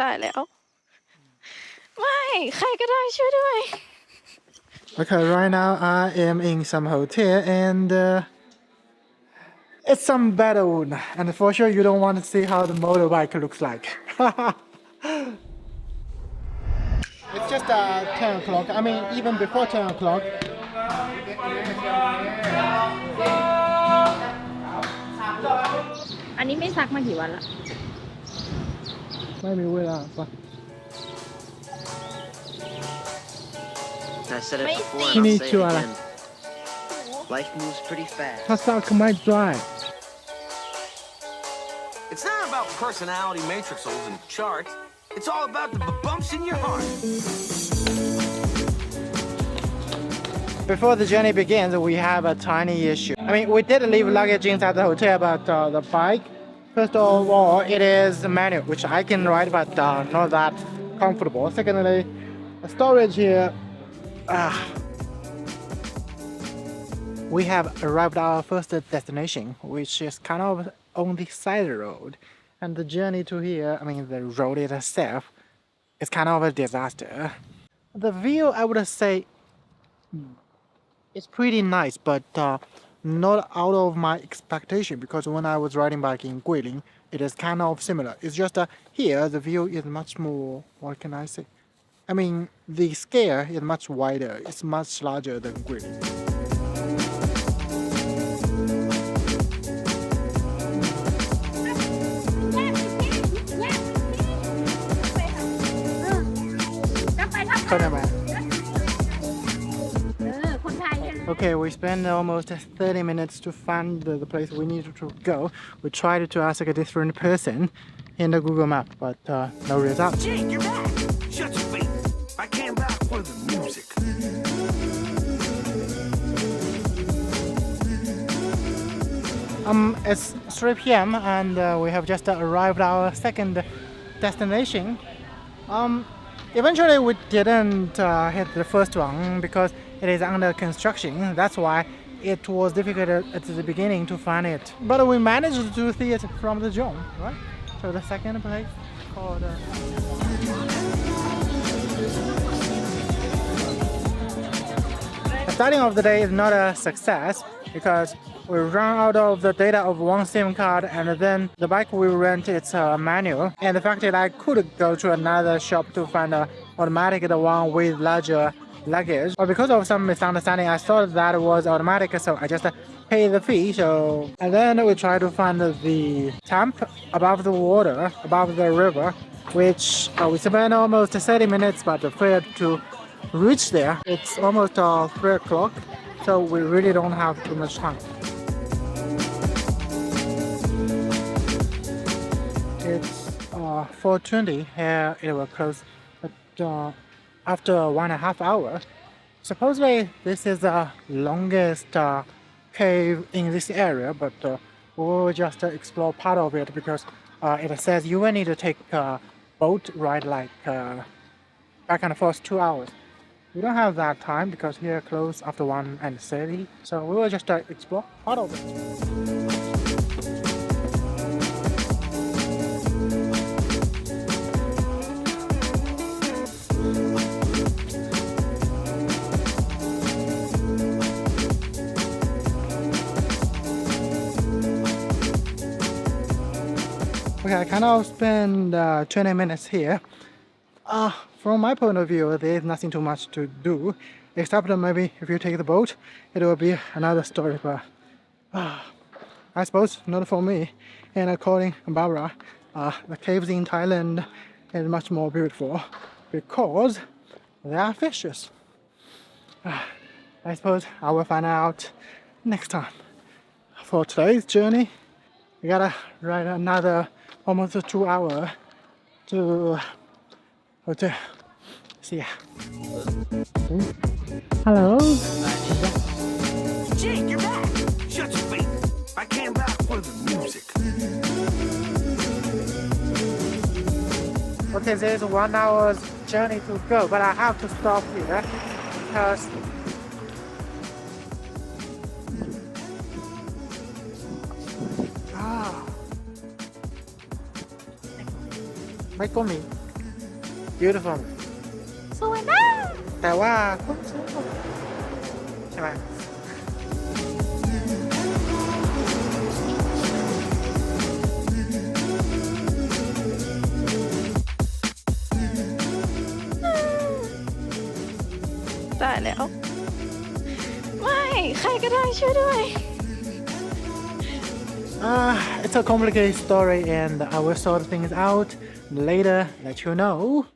ตายแล้วไม่ใครก็ได้ช่วยด้วย Okay, right now I am in some hotel and it's some battlewood, and for sure you don't want to see how the motorbike looks like. It's just 10 o'clock. I mean, even before 10 o'clock. อันนี้ไม่ซักมากี่วันละ ไม่มีเวลาปะ I said it before and ที่ I'll นี่ say ชื่ it ออะไร again. Life moves pretty fast. ถ้าซักไม่ dry. It's not about personality matrixels and charts. It's all about the bumps in your heart. Before the journey begins, we have a tiny issue. I mean, we did leave luggage inside the hotel, but the bike, first of all, it is manual, which I can ride, but not that comfortable. Secondly, the storage here. We have arrived at our first destination, which is kind of on the side road. And the journey to here, I mean, the road itself, is kind of a disaster. The view, I would say, it's pretty nice, but not out of my expectation, because when I was riding back in Guilin, it is kind of similar. It's just here the view is much more, what can I say? I mean, the scale is much wider. It's much larger than Guilin. Okay, we spent almost 30 minutes to find the place we needed to go. We tried to ask a different person in the Google map, but no result. Jake, you're back. Shut your face. I came back for the music. It's 3 p.m. and we have just arrived at our second destination. Eventually we didn't hit the first one because it is under construction. That's why it was difficult at the beginning to find it. But we managed to see it from the drone, right? So the second place called... The starting of the day is not a success because we ran out of the data of one SIM card, and then the bike we rent it's manual. And the fact that I could go to another shop to find a automatic, the one with larger luggage. But because of some misunderstanding, I thought that was automatic, so I just paid the fee. So and then we tried to find the Tham above the water, above the river, which we spent almost 30 minutes, but failed to reach there. It's almost 3 o'clock, so we really don't have too much time. It's 4:20 here. It will close after 1.5 hours. Supposedly this is the longest cave in this area, but we will just explore part of it because it says you will need to take a boat ride like back and forth 2 hours. We don't have that time because here closed after 1:30, so we will just explore part of it. Okay, I kind of spend 20 minutes here. From my point of view, there is nothing too much to do, except that maybe if you take the boat, it will be another story. But I suppose not for me. And according to Barbara, the caves in Thailand is much more beautiful because there are fishes. I suppose I will find out next time. For today's journey, we gotta ride another almost 2 hours to hotel. See ya. Hello. Jake, you're back. Shut your face. I came back for the music. Okay, there's 1 hour's journey to go, but I have to stop here becauseไม่ก็มี beautiful สวยมาก แต่ว่าใช่ไหม ได้แล้วไม่ใครก็ได้ช่วยด้วย It's a complicated story and I will sort things out later, let you know.